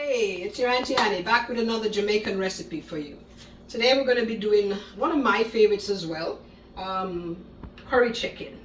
Hey, it's your Auntie Annie back with another Jamaican recipe for you. Today we're going to be doing one of my favorites as well, curry chicken,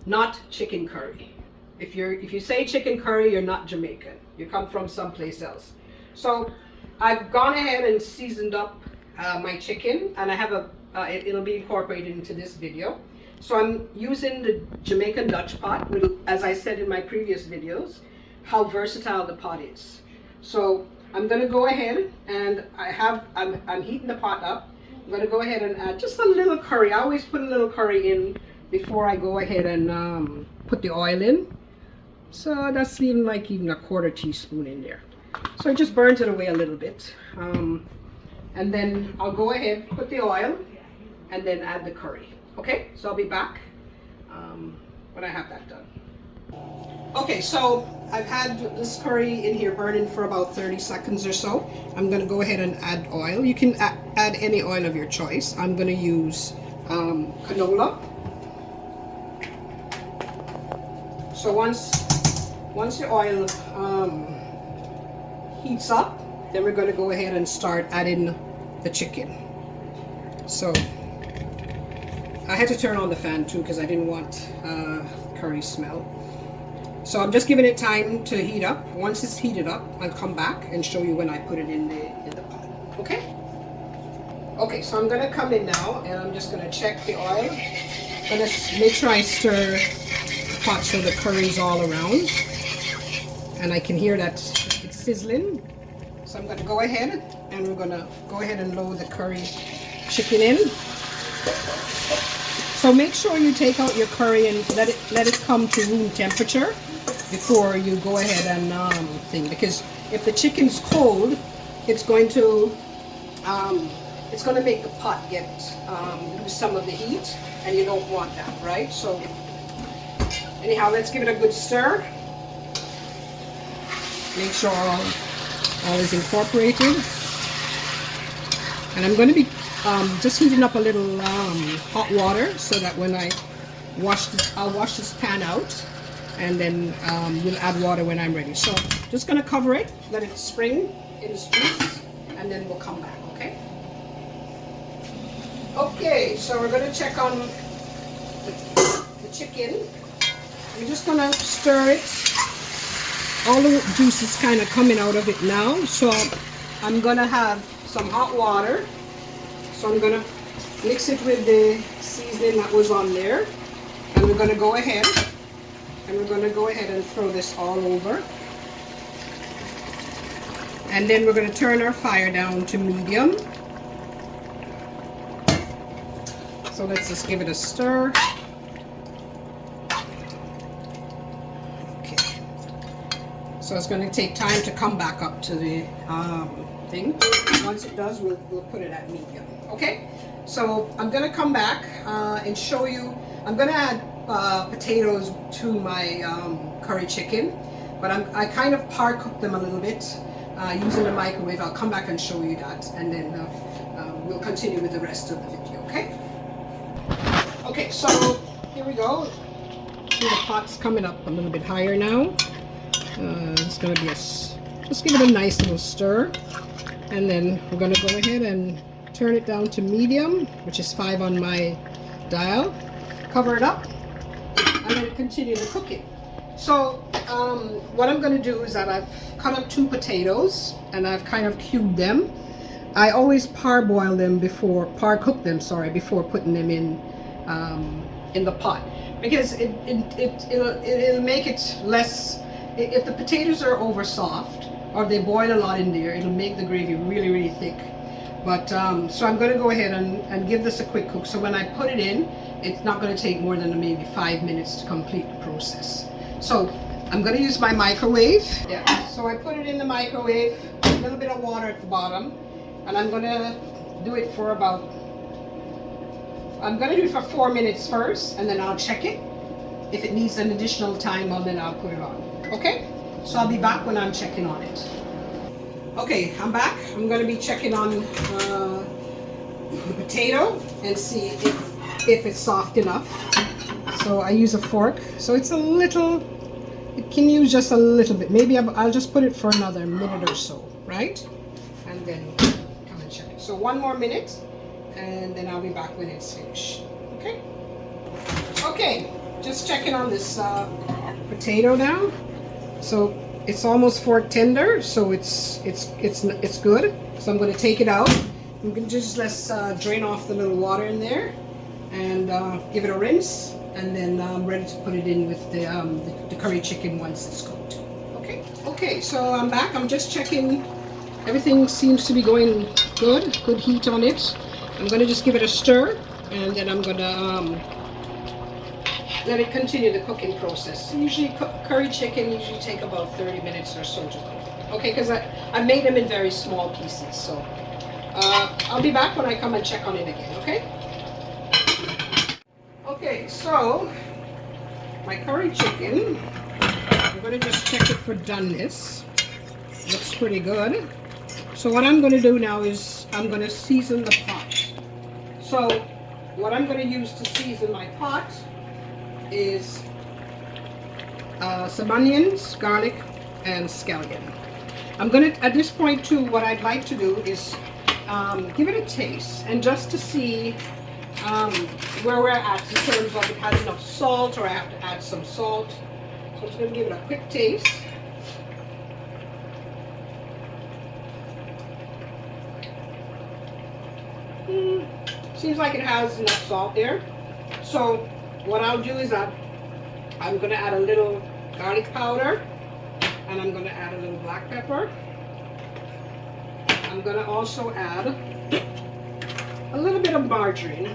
not chicken curry. If you say chicken curry, you're not Jamaican. You come from someplace else. So I've gone ahead and seasoned up my chicken, and I have it'll be incorporated into this video. So I'm using the Jamaican Dutch pot, as I said in my previous videos, how versatile the pot is. So I'm going to go ahead and I'm heating the pot up. I'm going to go ahead and add just a little curry. I always put a little curry in before I go ahead and put the oil in. So that's even a quarter teaspoon in there. So it just burns it away a little bit. And then I'll go ahead, put the oil, and then add the curry. Okay, so I'll be back when I have that done. Okay, so I've had this curry in here burning for about 30 seconds or so. I'm going to go ahead and add oil. You can add any oil of your choice. I'm going to use canola. So once the oil heats up, then we're going to go ahead and start adding the chicken. So I had to turn on the fan too because I didn't want curry smell. So I'm just giving it time to heat up. Once it's heated up, I'll come back and show you when I put it in the pot. Okay? Okay, so I'm going to come in now and I'm just going to check the oil. I'm going to make sure I stir the pot so the curry's all around. And I can hear that it's sizzling. So I'm going to go ahead and we're going to go ahead and load the curry chicken in. So make sure you take out your curry and let it come to room temperature before you go ahead and because if the chicken's cold, it's going to make the pot get lose some of the heat, and you don't want that, right? So anyhow, let's give it a good stir. Make sure all is incorporated, and I'm going to be just heating up a little hot water so that when I'll wash this pan out, and then we'll add water when I'm ready. So just going to cover it, let it spring in its juice, and then we'll come back, okay? Okay, so we're going to check on the chicken. We're just going to stir it. All the juice is kind of coming out of it now, so I'm going to have some hot water. So I'm going to mix it with the seasoning that was on there, and we're going to go ahead and throw this all over. And then we're going to turn our fire down to medium. So let's just give it a stir. Okay. So it's going to take time to come back up to the thing. Once it does, we'll put it at medium. Okay, so I'm going to come back and show you. I'm going to add potatoes to my curry chicken, but I kind of par cook them a little bit using the microwave. I'll come back and show you that, and then we'll continue with the rest of the video. Okay. Okay, so here we go. See, the pot's coming up a little bit higher now. It's going to be just give it a nice little stir, and then we're going to go ahead and turn it down to medium, which is 5 on my dial. Cover it up, and then continue to cook it. So what I'm going to do is that I've cut up 2 potatoes, and I've kind of cubed them. I always par cook them before putting them in the pot, because it'll make it less. If the potatoes are over soft or they boil a lot in there, it'll make the gravy really, really thick. But so I'm going to go ahead and give this a quick cook. So when I put it in, it's not going to take more than maybe 5 minutes to complete the process. So I'm going to use my microwave. Yeah. So I put it in the microwave, a little bit of water at the bottom, and I'm going to do it for 4 minutes first, and then I'll check it. If it needs an additional time, then I'll put it on. Okay? So I'll be back when I'm checking on it. Okay, I'm back. I'm going to be checking on the potato and see if it's soft enough. So I use a fork. So it's a little, can use just a little bit. Maybe I'll just put it for another minute or so, right? And then come and check it. So 1 more minute, and then I'll be back when it's finished. Okay? Okay, just checking on this potato now. So it's almost fork tender, so it's good. So I'm going to take it out. I'm going to just drain off the little water in there, and give it a rinse, and then I'm ready to put it in with the curry chicken once it's cooked. Okay. Okay, so I'm back. I'm just checking. Everything seems to be going good. Good heat on it. I'm going to just give it a stir, and then I'm going to let it continue the cooking process. Usually curry chicken usually take about 30 minutes or so to cook. Okay, because I made them in very small pieces. So I'll be back when I come and check on it again, okay? Okay, so my curry chicken, I'm going to just check it for doneness. Looks pretty good. So what I'm going to do now is I'm going to season the pot. So what I'm going to use to season my pot is some onions, garlic, and scallion. I'm going to, at this point too, what I'd like to do is give it a taste, and just to see where we're at in terms of it has enough salt or I have to add some salt. So I'm just going to give it a quick taste. Seems like it has enough salt there. So what I'll do is I'm going to add a little garlic powder, and I'm going to add a little black pepper. I'm going to also add a little bit of margarine,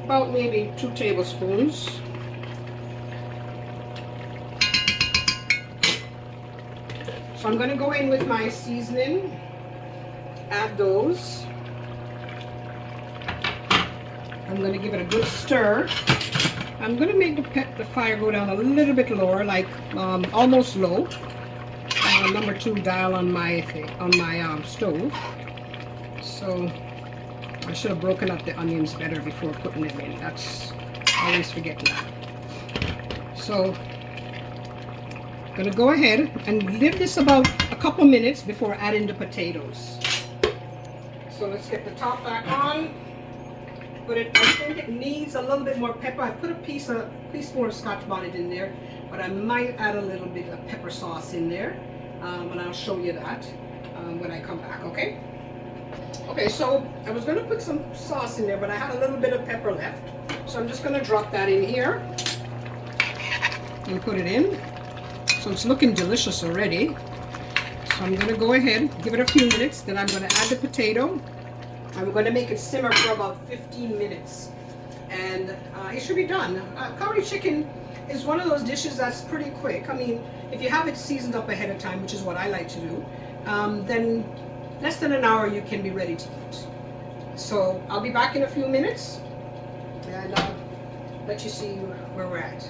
about maybe 2 tablespoons. So I'm going to go in with my seasoning, add those. I'm going to give it a good stir. I'm going to make the fire go down a little bit lower, like almost low. Number 2 dial on my stove. So I should have broken up the onions better before putting them in. That's always forgetting that. So I'm going to go ahead and leave this about a couple minutes before adding the potatoes. So let's get the top back on. I think it needs a little bit more pepper. I put a piece more of Scotch Bonnet in there, but I might add a little bit of pepper sauce in there, and I'll show you that when I come back, okay? Okay, so I was going to put some sauce in there, but I had a little bit of pepper left, so I'm just going to drop that in here and put it in. So it's looking delicious already. So I'm going to go ahead, give it a few minutes, then I'm going to add the potato. I'm going to make it simmer for about 15 minutes, and it should be done. Curry chicken is one of those dishes that's pretty quick. I mean, if you have it seasoned up ahead of time, which is what I like to do, then less than an hour you can be ready to eat. So I'll be back in a few minutes, and let you see where we're at.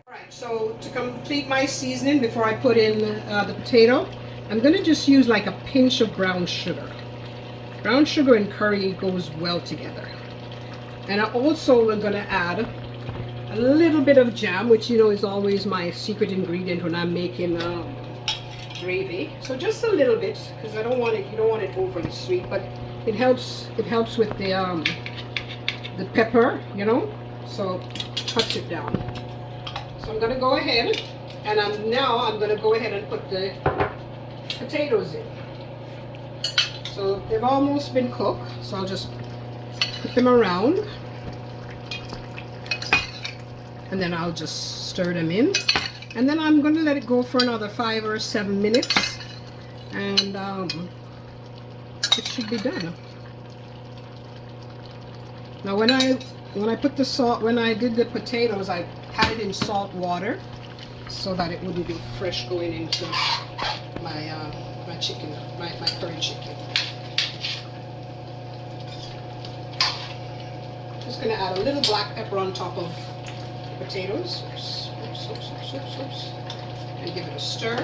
Alright, so to complete my seasoning before I put in the potato, I'm going to just use like a pinch of brown sugar. Brown sugar and curry goes well together. And I also am going to add a little bit of jam, which you know is always my secret ingredient when I'm making gravy. So just a little bit, because I don't want it. You don't want it overly sweet, but it helps. It helps with the pepper, you know. So cuts it down. So I'm going to go ahead, and I'm going to go ahead and put the potatoes in. So they've almost been cooked, so I'll just put them around, and then I'll just stir them in, and then I'm going to let it go for another 5 or 7 minutes, and it should be done. Now when I put the salt, when I did the potatoes, I had it in salt water so that it wouldn't be fresh going into my my chicken, my curry chicken. Just going to add a little black pepper on top of the potatoes. And give it a stir.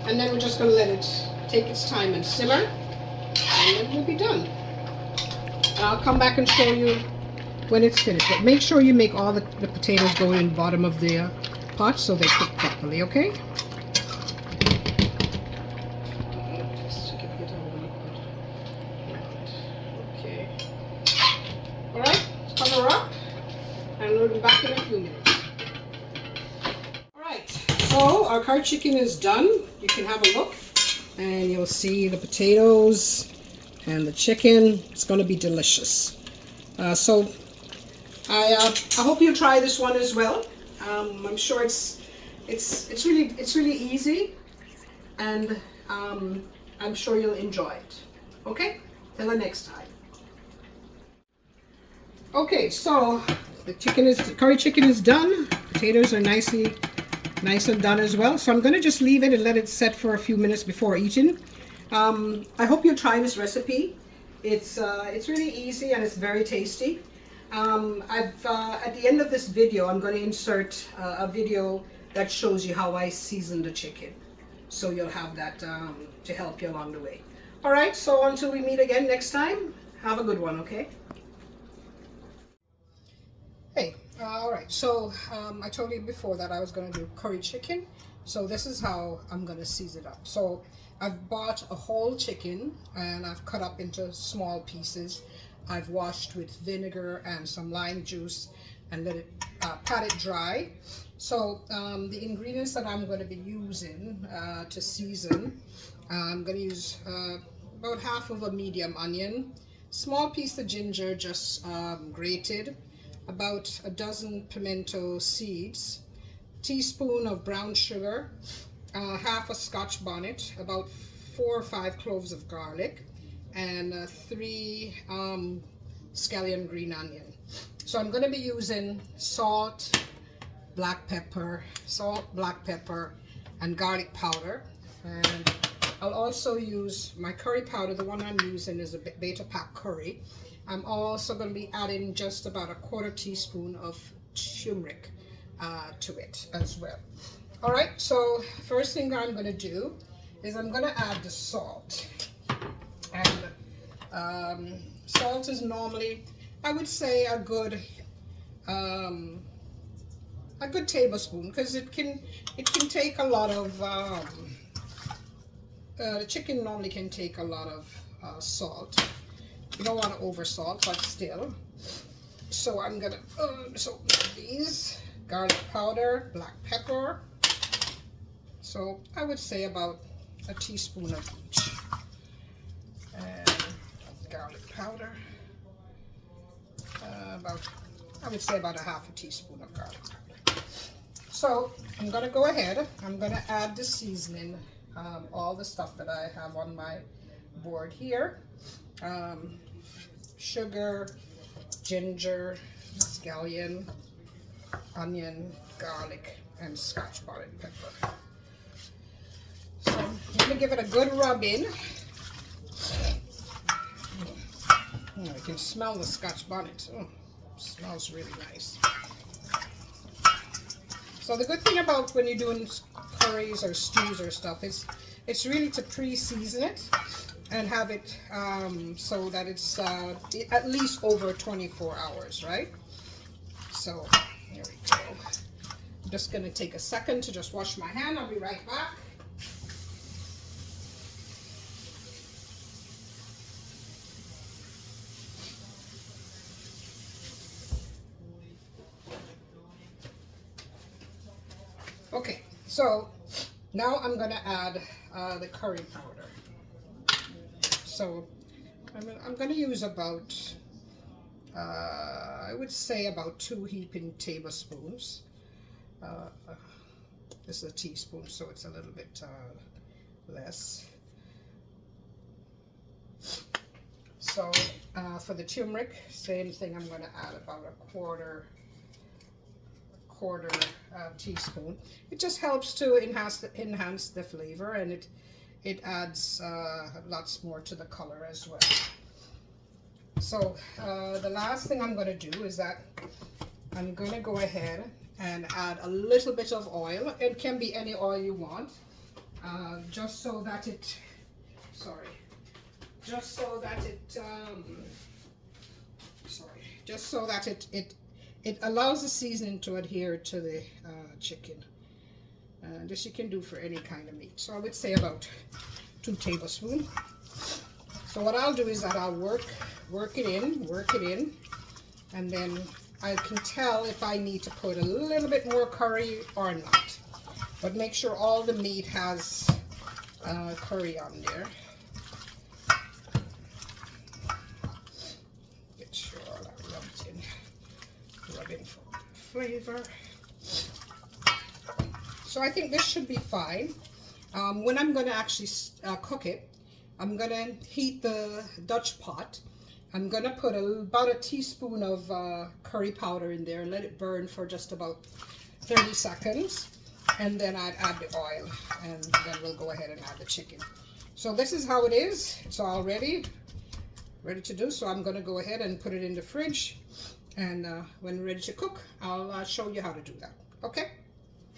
And then we're just going to let it take its time and simmer. And then we'll be done. And I'll come back and show you when it's finished. But make sure you make all the potatoes go in the bottom of the pot so they cook properly, okay? Just give it a little bit. Okay. All right, cover up, and we'll be back in a few minutes. All right, so our curry chicken is done. You can have a look, and you'll see the potatoes and the chicken. It's going to be delicious. So I hope you try this one as well. I'm sure it's really easy, and I'm sure you'll enjoy it. Okay, till the next time. Okay, so the curry chicken is done. Potatoes are nice and done as well. So I'm going to just leave it and let it set for a few minutes before eating. I hope you try this recipe. It's really easy and it's very tasty. At the end of this video, I'm going to insert a video that shows you how I season the chicken. So you'll have that to help you along the way. All right, so until we meet again next time, have a good one, okay? Hey, all right, so I told you before that I was going to do curry chicken. So this is how I'm going to season it up. So I've bought a whole chicken and I've cut up into small pieces. I've washed with vinegar and some lime juice and let it pat it dry. So the ingredients that I'm going to be using to season, I'm going to use about half of a medium onion, small piece of ginger just grated, about a dozen pimento seeds, teaspoon of brown sugar, half a Scotch bonnet, about 4 or 5 cloves of garlic, and 3 scallion green onion. So I'm going to be using salt, black pepper, and garlic powder. And I'll also use my curry powder. The one I'm using is a Betapac Curry. I'm also going to be adding just about a 1/4 teaspoon of turmeric to it as well. All right, so first thing I'm going to do is I'm going to add the salt. And salt is normally, I would say, a good tablespoon, because it can take a lot of the chicken normally can take a lot of salt. You don't want to over salt, but still. So I'm gonna so these garlic powder, black pepper. So I would say about a teaspoon of each. And garlic powder. I would say about a half a teaspoon of garlic powder. So I'm gonna go ahead. I'm gonna add the seasoning, all the stuff that I have on my board here. Sugar, ginger, scallion, onion, garlic, and Scotch bonnet pepper. So I'm going to give it a good rub in. I can smell the Scotch bonnet. Oh, smells really nice. So the good thing about when you're doing curries or stews or stuff is it's really to pre-season it and have it so that it's at least over 24 hours, right? So here we go. I'm just going to take a second to just wash my hand. I'll be right back. Okay, so now I'm going to add the curry powder. So I'm going to use about, I would say about 2 heaping tablespoons. This is a teaspoon, so it's a little bit less. So for the turmeric, same thing. I'm going to add about a quarter teaspoon. It just helps to enhance the flavor, and it adds lots more to the color as well. So the last thing I'm going to do is that I'm going to go ahead and add a little bit of oil. It can be any oil you want, just so that it just so that it allows the seasoning to adhere to the chicken. This you can do for any kind of meat. So I would say about 2 tablespoons. So what I'll do is that I'll work it in, and then I can tell if I need to put a little bit more curry or not. But make sure all the meat has curry on there. Get sure all that rubs in. Rub in for flavor. So I think this should be fine. When I'm going to actually cook it, I'm going to heat the Dutch pot. I'm going to put about a teaspoon of curry powder in there and let it burn for just about 30 seconds. And then I'd add the oil, and then we'll go ahead and add the chicken. So this is how it is. It's all ready to do. So I'm going to go ahead and put it in the fridge. And when ready to cook, I'll show you how to do that. Okay?